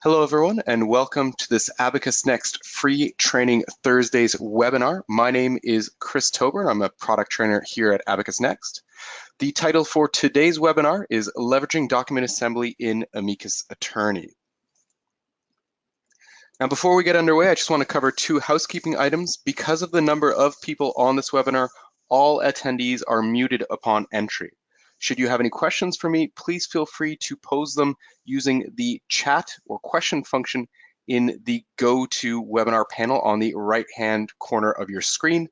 Hello, everyone, and welcome to this Amicus Next Free Training Thursdays webinar. My name is Chris Tober. I'm a product trainer here at Amicus Next. The title for today's webinar is Leveraging Document Assembly in Amicus Attorney. Now, before we get underway, I just want to cover two housekeeping items. Because of the number of people on this webinar, all attendees are muted upon entry. Should you have any questions for me, please feel free to pose them using the chat or question function in the GoToWebinar panel on the right-hand corner of your screen.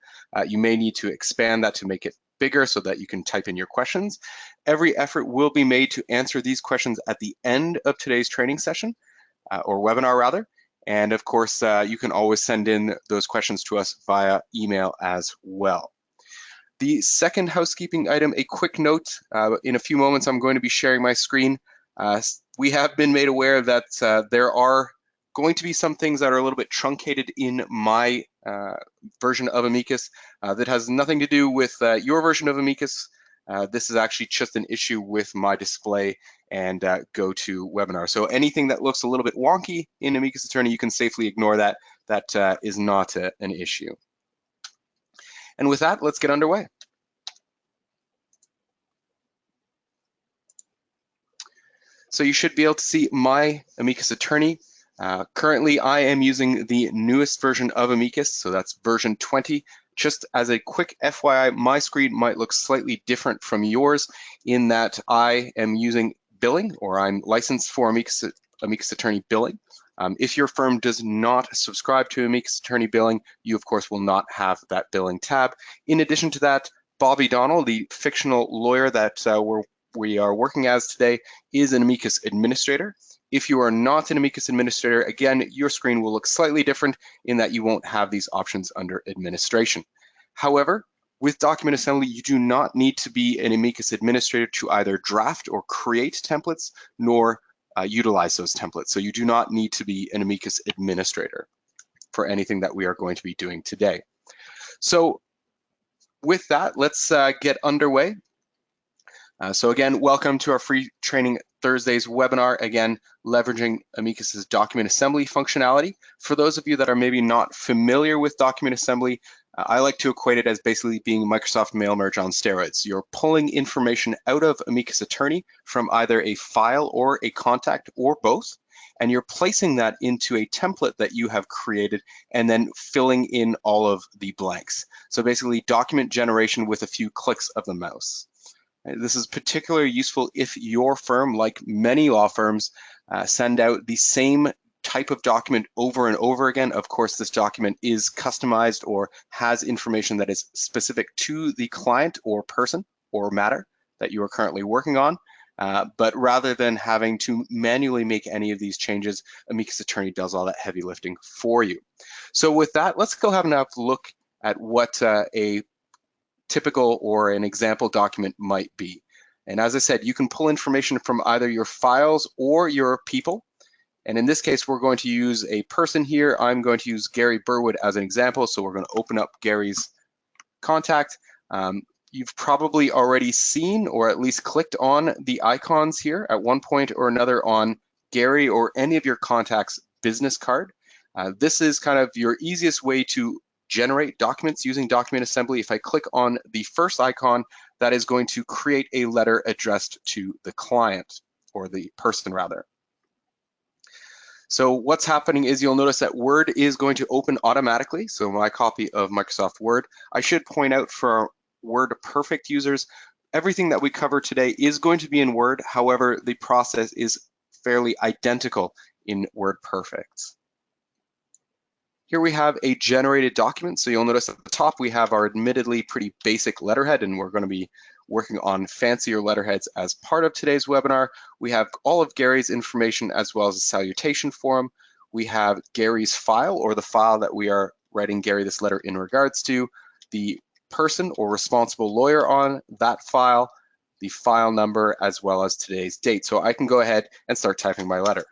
You may need to expand that to make it bigger so that you can type in your questions. Every effort will be made to answer these questions at the end of today's training session, or webinar rather. And of course, you can always send in those questions to us via email as well. The second housekeeping item, a quick note. In a few moments, I'm going to be sharing my screen. We have been made aware that there are going to be some things that are a little bit truncated in my version of Amicus. That has nothing to do with your version of Amicus. This is actually just an issue with my display and GoToWebinar. So anything that looks a little bit wonky in Amicus Attorney, you can safely ignore that. That is not an issue. And with that, let's get underway. So you should be able to see my Amicus Attorney. Currently, I am using the newest version of Amicus, so that's version 20. Just as a quick FYI, my screen might look slightly different from yours in that I am using billing, or I'm licensed for Amicus Attorney billing. If your firm does not subscribe to Amicus Attorney billing, you of course will not have that billing tab. In addition to that, Bobby Donnell, the fictional lawyer that we are working as today, is an Amicus administrator. If you are not an Amicus administrator, again, your screen will look slightly different in that you won't have these options under administration. However, with document assembly, you do not need to be an Amicus administrator to either draft or create templates, nor utilize those templates. So you do not need to be an Amicus administrator for anything that we are going to be doing today. So with that, let's get underway. So again, welcome to our free training Thursdays webinar, again, leveraging Amicus's document assembly functionality. For those of you that are maybe not familiar with document assembly, I like to equate it as basically being Microsoft Mail Merge on steroids. You're pulling information out of Amicus Attorney from either a file or a contact or both, and you're placing that into a template that you have created and then filling in all of the blanks. So basically document generation with a few clicks of the mouse. This is particularly useful if your firm, like many law firms, send out the same type of document over and over again. Of course, this document is customized or has information that is specific to the client or person or matter that you are currently working on. But rather than having to manually make any of these changes, Amicus Attorney does all that heavy lifting for you. So with that, let's go have a look at what a typical or an example document might be. And as I said, you can pull information from either your files or your people. And in this case, we're going to use a person here. I'm going to use Gary Burwood as an example. So we're going to open up Gary's contact. You've probably already seen or at least clicked on the icons here at one point or another on Gary or any of your contacts' business card. This is kind of your easiest way to generate documents using document assembly. If I click on the first icon, that is going to create a letter addressed to the client, or the person rather. So what's happening is you'll notice that Word is going to open automatically. So my copy of Microsoft Word. I should point out for our WordPerfect users, everything that we cover today is going to be in Word. However, the process is fairly identical in WordPerfect. Here we have a generated document. So you'll notice at the top we have our admittedly pretty basic letterhead, and we're going to be working on fancier letterheads as part of today's webinar. We have all of Gary's information as well as a salutation form. We have Gary's file, or the file that we are writing Gary this letter in regards to, the person or responsible lawyer on that file, the file number, as well as today's date. So I can go ahead and start typing my letter.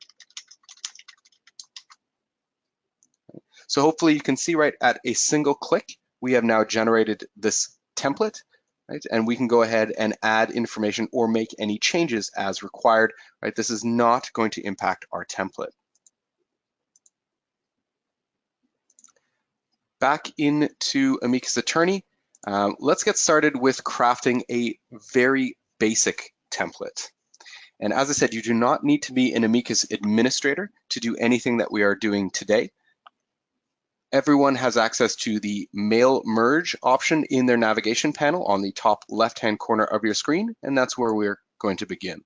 So hopefully you can see right at a single click, we have now generated this template, right? And we can go ahead and add information or make any changes as required, right? This is not going to impact our template. back into Amicus Attorney. Let's get started with crafting a very basic template. And as I said, you do not need to be an Amicus administrator to do anything that we are doing today. Everyone has access to the Mail Merge option in their navigation panel on the top left-hand corner of your screen, and that's where we're going to begin.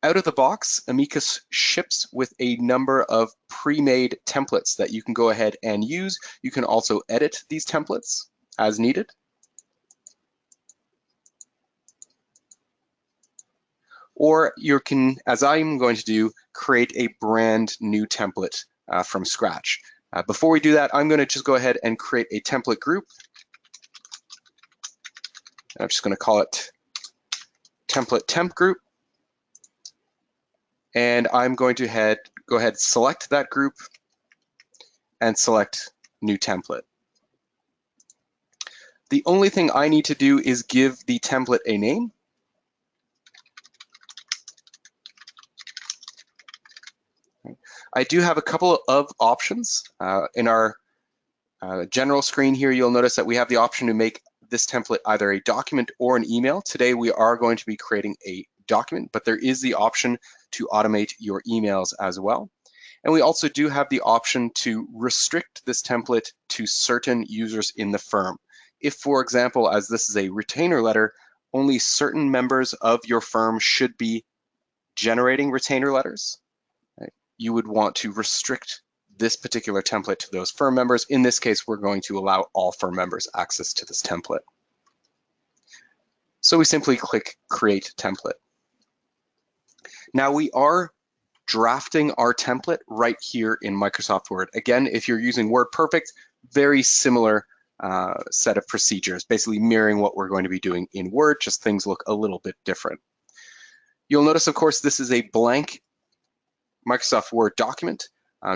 Out of the box, Amicus ships with a number of pre-made templates that you can go ahead and use. You can also edit these templates as needed. Or you can, as I'm going to do, create a brand new template from scratch. Before we do that, I'm going to just go ahead and create a template group. I'm just going to call it template temp group. And I'm going to go ahead, select that group and select new template. The only thing I need to do is give the template a name. I do have a couple of options. In our general screen here, you'll notice that we have the option to make this template either a document or an email. Today we are going to be creating a document, but there is the option to automate your emails as well. And we also do have the option to restrict this template to certain users in the firm. If, for example, as this is a retainer letter, only certain members of your firm should be generating retainer letters, right, you would want to restrict this particular template to those firm members. In this case, we're going to allow all firm members access to this template. So we simply click Create Template. Now we are drafting our template right here in Microsoft Word. Again, if you're using WordPerfect, very similar set of procedures, basically mirroring what we're going to be doing in Word, just things look a little bit different. You'll notice, of course, this is a blank Microsoft Word document.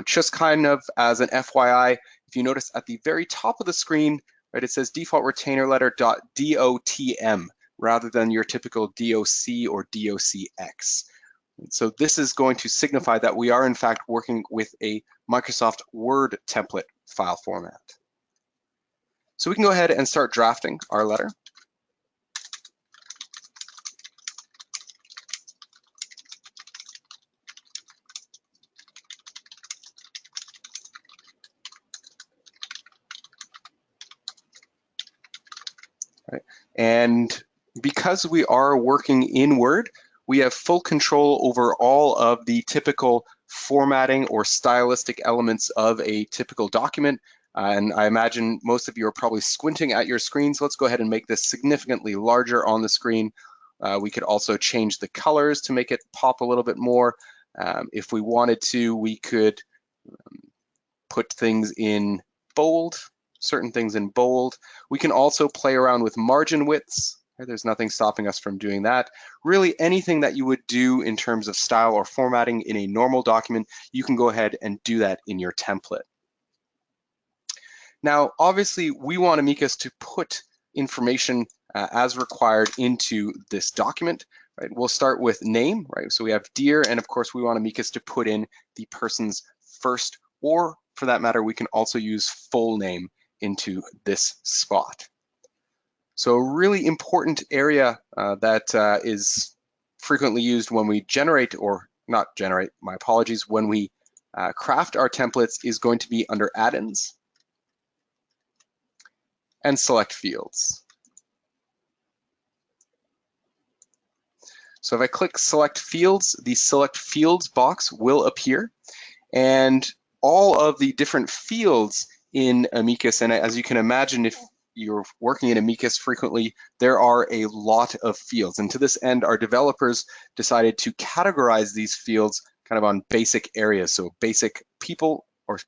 Just kind of as an FYI, if you notice at the very top of the screen, right, it says default retainer letter.dotm rather than your typical DOC or DOCX. So this is going to signify that we are in fact working with a Microsoft Word template file format. So we can go ahead and start drafting our letter. Right. And because we are working in Word, we have full control over all of the typical formatting or stylistic elements of a typical document. And I imagine most of you are probably squinting at your screen, so let's go ahead and make this significantly larger on the screen. We could also change the colors to make it pop a little bit more. If we wanted to, we could put things in bold, certain things in bold. We can also play around with margin widths. There's nothing stopping us from doing that. Really, anything that you would do in terms of style or formatting in a normal document, you can go ahead and do that in your template. Now, obviously, we want Amicus to put information as required into this document. Right? We'll start with name, right? So we have Dear, and of course, we want Amicus to put in the person's first, or for that matter, we can also use full name into this spot. So a really important area that is frequently used when we generate, or not generate, my apologies, when we craft our templates is going to be under add-ins and select fields. So if I click select fields, the select fields box will appear, and all of the different fields in Amicus, and as you can imagine, if you're working in Amicus frequently, there are a lot of fields. And to this end, our developers decided to categorize these fields kind of on basic areas. So basic people, or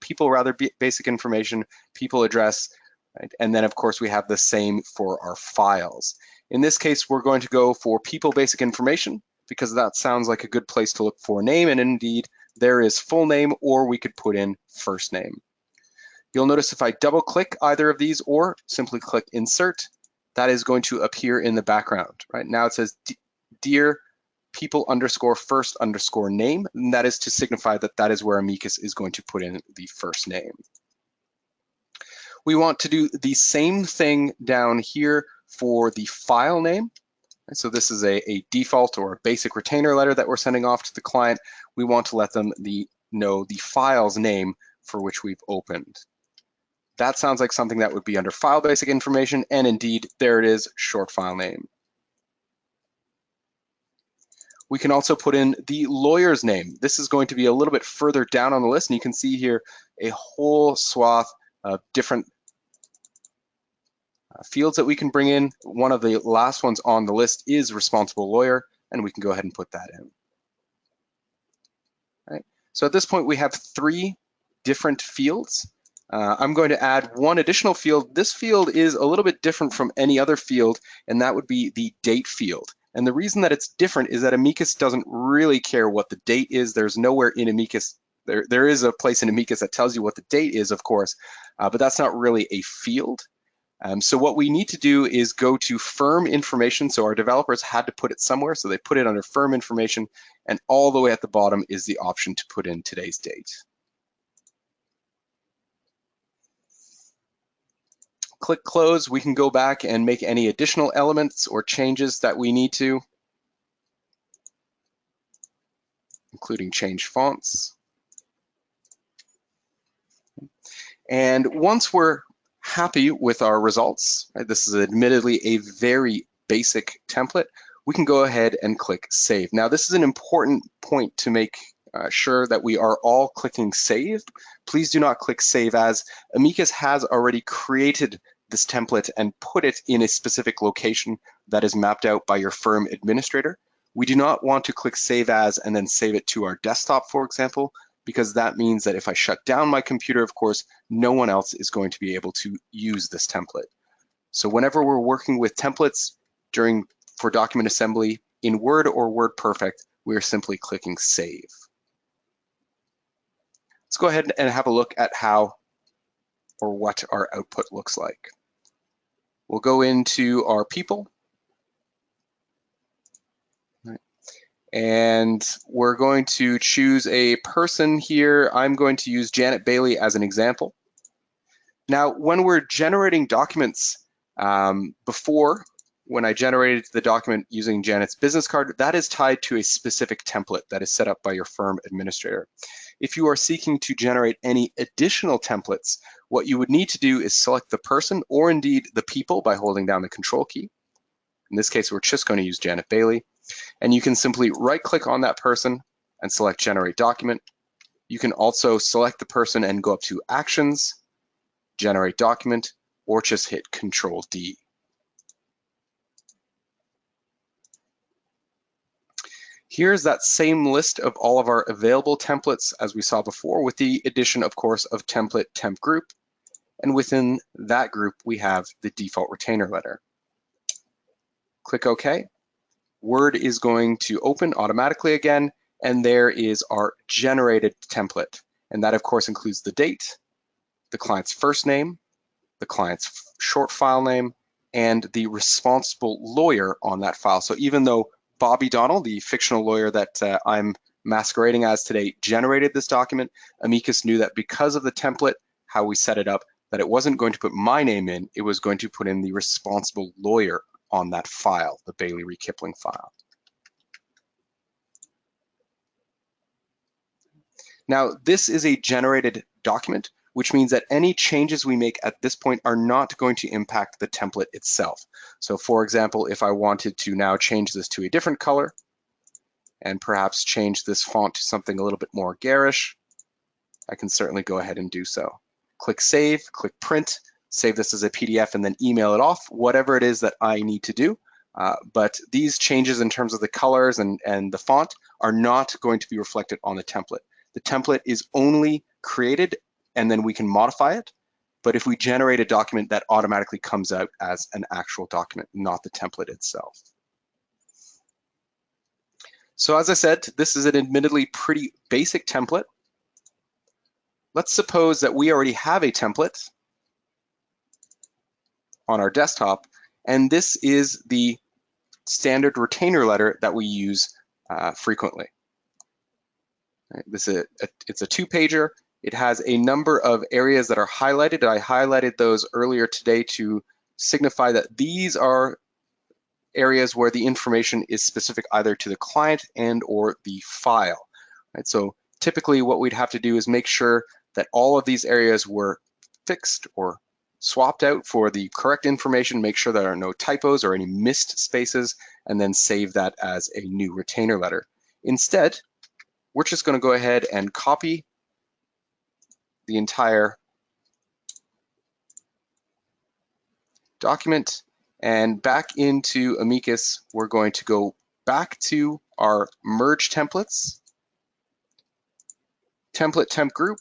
basic information, people address, right? And then of course we have the same for our files. In this case, we're going to go for people basic information because that sounds like a good place to look for name, and indeed there is full name, or we could put in first name. You'll notice if I double click either of these or simply click insert, that is going to appear in the background. Right now it says Dear people underscore first underscore name, and that is to signify that that is where Amicus is going to put in the first name. We want to do the same thing down here for the file name. So this is a default or a basic retainer letter that we're sending off to the client. We want to let them know the file's name for which we've opened. That sounds like something that would be under file basic information, and indeed, there it is, short file name. We can also put in the lawyer's name. This is going to be a little bit further down on the list, and you can see here a whole swath of different fields that we can bring in. One of the last ones on the list is responsible lawyer, and we can go ahead and put that in. All right. So at this point, we have 3 different fields. I'm going to add one additional field. This field is a little bit different from any other field, and that would be the date field. And the reason that it's different is that Amicus doesn't really care what the date is. There's nowhere in Amicus, there is a place in Amicus that tells you what the date is, of course, but that's not really a field. So what we need to do is go to firm information. So our developers had to put it somewhere, so they put it under firm information, and all the way at the bottom is the option to put in today's date. Click close. We can go back and make any additional elements or changes that we need to, including change fonts. And once we're happy with our results, right, this is admittedly a very basic template, we can go ahead and click save. Now, this is an important point to make sure that we are all clicking save. Please do not click save, as Amicus has already created this template and put it in a specific location that is mapped out by your firm administrator. We do not want to click save as and then save it to our desktop, for example, because that means that if I shut down my computer, of course, no one else is going to be able to use this template. So whenever we're working with templates for document assembly in Word or WordPerfect, we're simply clicking save. Let's go ahead and have a look at how or what our output looks like. We'll go into our people. And we're going to choose a person here. I'm going to use Janet Bailey as an example. Now, when we're generating documents, before, when I generated the document using Janet's business card, that is tied to a specific template that is set up by your firm administrator. If you are seeking to generate any additional templates, what you would need to do is select the person or indeed the people by holding down the control key. In this case, we're just going to use Janet Bailey. And you can simply right-click on that person and select Generate Document. You can also select the person and go up to Actions, Generate Document, or just hit Control-D. Here's that same list of all of our available templates as we saw before, with the addition, of course, of template temp group. And within that group, we have the default retainer letter. Click OK. Word is going to open automatically again, and there is our generated template. And that, of course, includes the date, the client's first name, the client's short file name, and the responsible lawyer on that file. So even though Bobby Donnell, the fictional lawyer that I'm masquerading as today, generated this document, Amicus knew that because of the template, how we set it up, that it wasn't going to put my name in, it was going to put in the responsible lawyer on that file, the Bailey Kipling file. Now, this is a generated document, which means that any changes we make at this point are not going to impact the template itself. So for example, if I wanted to now change this to a different color and perhaps change this font to something a little bit more garish, I can certainly go ahead and do so. Click Save, click Print, save this as a PDF and then email it off, whatever it is that I need to do. But these changes in terms of the colors and the font are not going to be reflected on the template. The template is only created and then we can modify it. But if we generate a document, that automatically comes out as an actual document, not the template itself. So as I said, this is an admittedly pretty basic template. Let's suppose that we already have a template on our desktop, and this is the standard retainer letter that we use frequently. Right, it's a 2-pager, It has a number of areas that are highlighted. I highlighted those earlier today to signify that these are areas where the information is specific either to the client and or the file. Right? So typically what we'd have to do is make sure that all of these areas were fixed or swapped out for the correct information, make sure there are no typos or any missed spaces, and then save that as a new retainer letter. Instead, we're just going to go ahead and copy the entire document, and back into Amicus, we're going to go back to our merge templates, template temp group,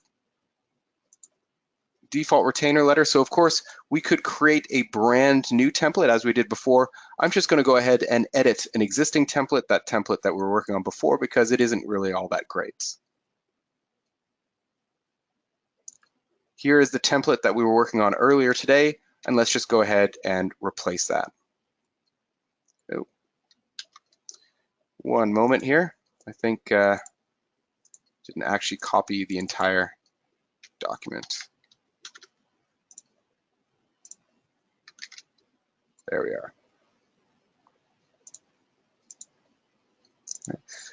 default retainer letter. So of course, we could create a brand new template as we did before. I'm just going to go ahead and edit an existing template, that template that we were working on before, because it isn't really all that great. Here is the template that we were working on earlier today, and let's just go ahead and replace that. Oh. One moment here. I think didn't actually copy the entire document. There we are.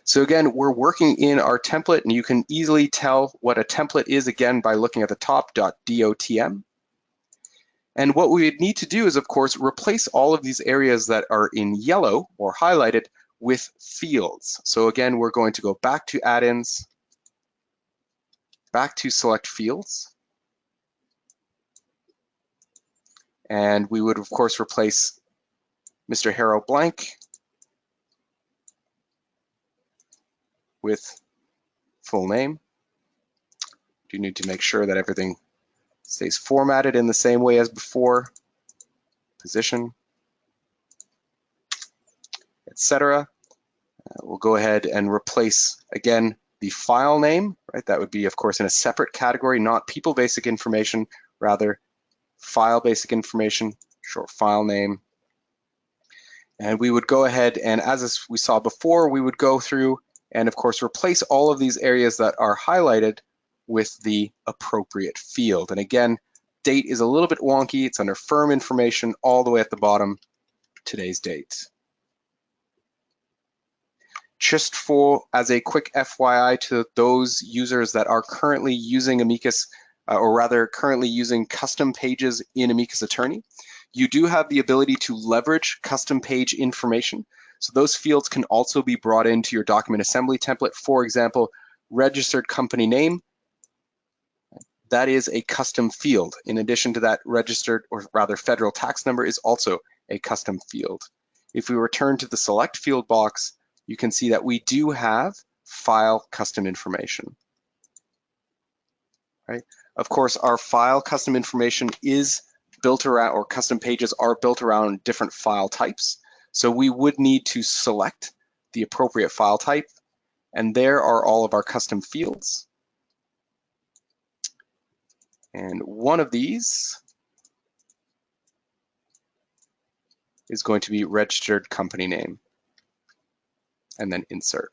So again, we're working in our template, and you can easily tell what a template is again by looking at the top .dotm. And what we would need to do is, of course, replace all of these areas that are in yellow or highlighted with fields. So again, we're going to go back to add-ins, back to select fields, and we would, of course, replace Mr. Harrow blank with full name. You need to make sure that everything stays formatted in the same way as before, position, etc. We'll go ahead and replace, again, the file name, right? That would be, of course, in a separate category, not people basic information, rather file basic information, short file name. And we would go ahead and, as we saw before, we would go through and, of course, replace all of these areas that are highlighted with the appropriate field. And again, date is a little bit wonky. It's under firm information all the way at the bottom, today's date. Just as a quick FYI to those users that are currently using Amicus, or rather currently using custom pages in Amicus Attorney, you do have the ability to leverage custom page information. So those fields can also be brought into your document assembly template. For example, registered company name, that is a custom field. In addition to that, registered, or rather federal tax number, is also a custom field. If we return to the select field box, you can see that we do have file custom information. Right? Of course, our file custom information is built around, or custom pages are built around different file types. So we would need to select the appropriate file type, and there are all of our custom fields. And one of these is going to be registered company name, and then insert.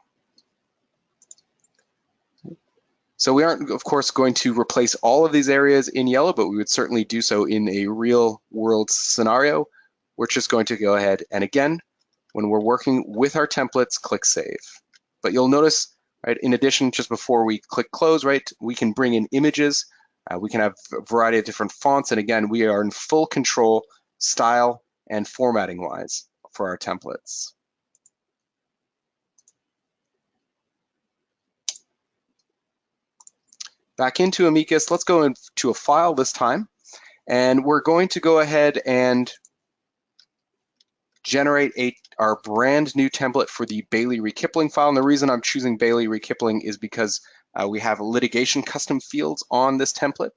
So we aren't, of course, going to replace all of these areas in yellow, but we would certainly do so in a real world scenario. We're just going to go ahead and, again, when we're working with our templates, click Save. But you'll notice, right, in addition, just before we click Close, right, we can bring in images. We can have a variety of different fonts, and again, we are in full control, style and formatting-wise, for our templates. Back into Amicus, let's go into a file this time, and we're going to go ahead and generate our brand new template for the Bailey Rekipling file. And the reason I'm choosing Bailey Rekipling is because we have litigation custom fields on this template.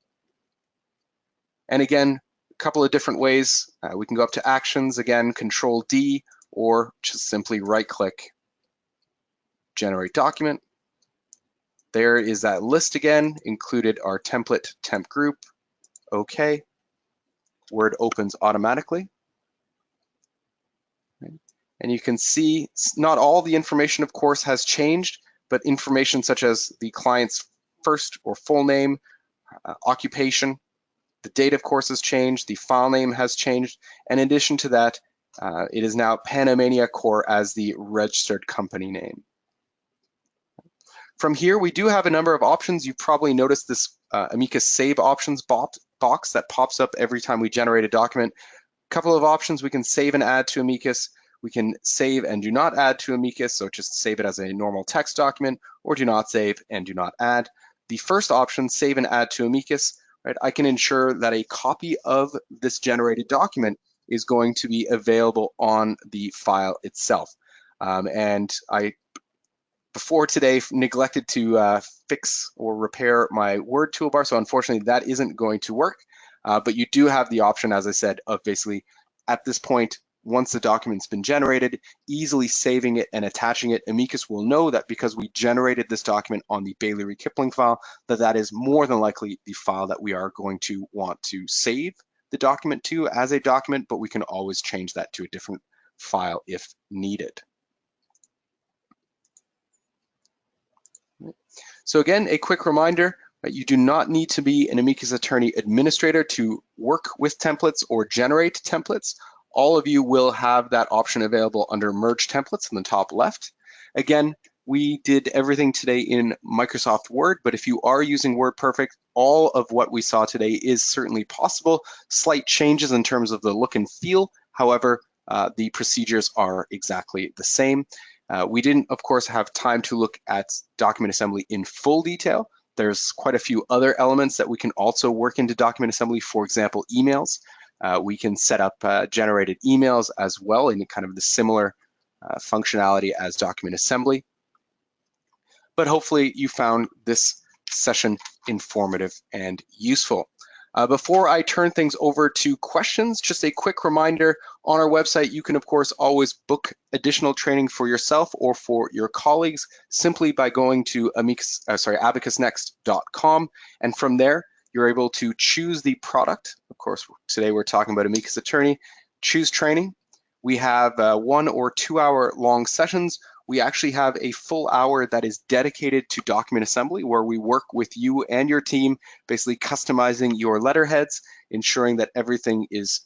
And again, a couple of different ways. We can go up to Actions, again, Control D, or just simply right-click, Generate Document. There is that list again, included our template temp group. OK. Word opens automatically. And you can see not all the information, of course, has changed, but information such as the client's first or full name, occupation. The date, of course, has changed. The file name has changed. And in addition to that, it is now Panamania Core as the registered company name. From here, we do have a number of options. You've probably noticed this Amicus Save Options box that pops up every time we generate a document. A couple of options: we can save and add to Amicus. We can save and do not add to Amicus, so just save it as a normal text document, or do not save and do not add. The first option, save and add to Amicus, right? I can ensure that a copy of this generated document is going to be available on the file itself. And I, before today, neglected to fix or repair my Word toolbar, so unfortunately that isn't going to work. But you do have the option, as I said, of basically at this point, once the document's been generated, easily saving it and attaching it. Amicus will know that because we generated this document on the Bailey-Kipling file, that is more than likely the file that we are going to want to save the document to as a document, but we can always change that to a different file if needed. So again, a quick reminder, you do not need to be an Amicus Attorney administrator to work with templates or generate templates. All of you will have that option available under Merge Templates in the top left. Again, we did everything today in Microsoft Word, but if you are using WordPerfect, all of what we saw today is certainly possible. Slight changes in terms of the look and feel. However, the procedures are exactly the same. We didn't, of course, have time to look at document assembly in full detail. There's quite a few other elements that we can also work into document assembly. For example, emails. We can set up generated emails as well in kind of the similar functionality as document assembly. But hopefully you found this session informative and useful. Before I turn things over to questions, just a quick reminder, on our website, you can of course always book additional training for yourself or for your colleagues simply by going to abacusnext.com, and from there, you're able to choose the product. Of course, today we're talking about Amicus Attorney. Choose training. We have 1 or 2 hour long sessions. We actually have a full hour that is dedicated to document assembly, where we work with you and your team, basically customizing your letterheads, ensuring that everything is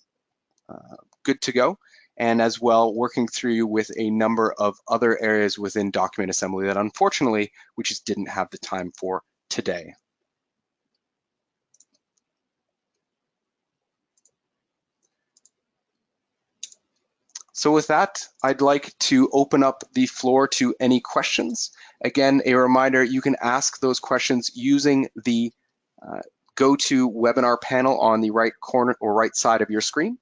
good to go, and as well working through with a number of other areas within document assembly that unfortunately we just didn't have the time for today. So with that, I'd like to open up the floor to any questions. Again, a reminder, you can ask those questions using the GoToWebinar panel on the right corner or right side of your screen.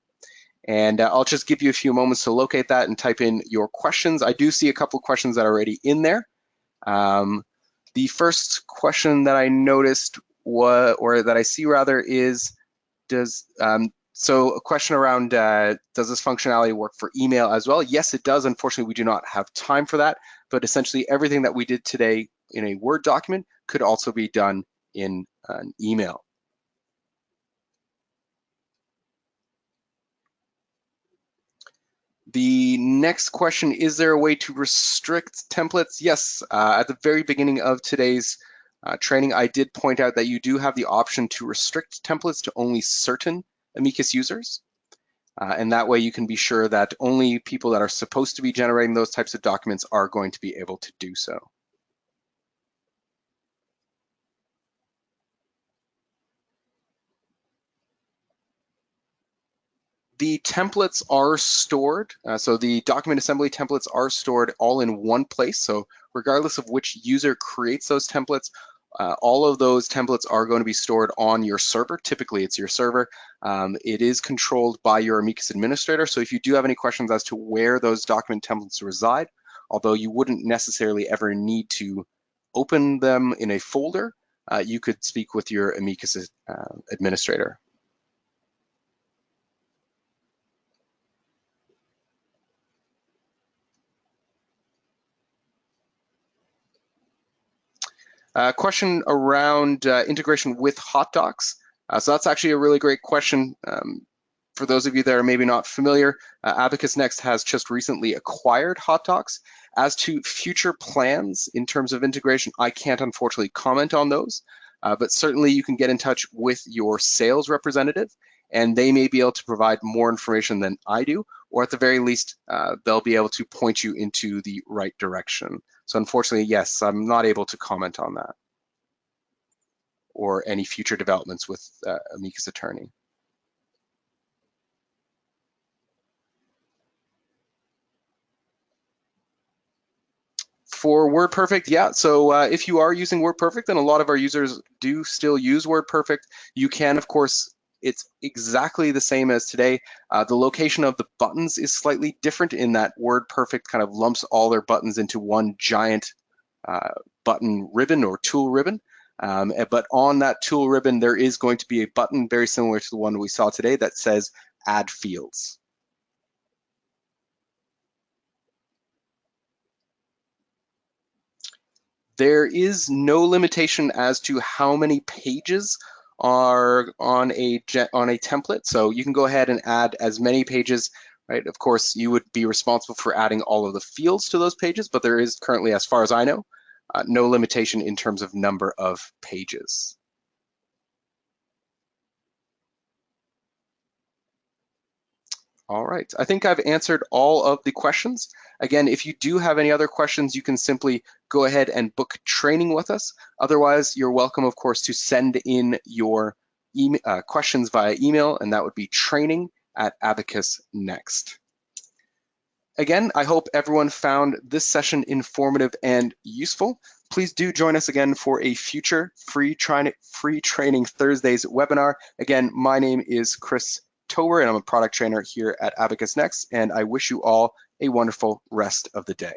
And I'll just give you a few moments to locate that and type in your questions. I do see a couple questions that are already in there. The first question that I noticed or that I see rather is, so a question around, does this functionality work for email as well? Yes, it does. Unfortunately, we do not have time for that, but essentially everything that we did today in a Word document could also be done in an email. The next question, is there a way to restrict templates? Yes, at the very beginning of today's training, I did point out that you do have the option to restrict templates to only certain Amicus users. And that way you can be sure that only people that are supposed to be generating those types of documents are going to be able to do so. The templates are stored, so the document assembly templates are stored all in one place. So regardless of which user creates those templates, all of those templates are going to be stored on your server. Typically, it's your server. It is controlled by your Amicus administrator. So if you do have any questions as to where those document templates reside, although you wouldn't necessarily ever need to open them in a folder, you could speak with your Amicus administrator. Question around integration with HotDocs. So that's actually a really great question. for those of you that are maybe not familiar, Abacus Next has just recently acquired HotDocs. As to future plans in terms of integration, I can't unfortunately comment on those, but certainly you can get in touch with your sales representative, and they may be able to provide more information than I do, or at the very least, they'll be able to point you into the right direction. So unfortunately, yes, I'm not able to comment on that or any future developments with Amicus Attorney. For WordPerfect, yeah, so if you are using WordPerfect, and a lot of our users do still use WordPerfect, you can, of course, it's exactly the same as today. The location of the buttons is slightly different in that WordPerfect kind of lumps all their buttons into one giant button ribbon or tool ribbon. But on that tool ribbon, there is going to be a button very similar to the one we saw today that says Add Fields. There is no limitation as to how many pages are on a template, so you can go ahead and add as many pages, right? Of course, you would be responsible for adding all of the fields to those pages, but there is currently, as far as I know, no limitation in terms of number of pages. All right, I think I've answered all of the questions. Again, if you do have any other questions, you can simply go ahead and book training with us. Otherwise, you're welcome, of course, to send in your questions via email, and that would be training@Abacus Next. Again, I hope everyone found this session informative and useful. Please do join us again for a future free training Thursdays webinar. Again, my name is Chris Tober, and I'm a product trainer here at Abacus Next, and I wish you all a wonderful rest of the day.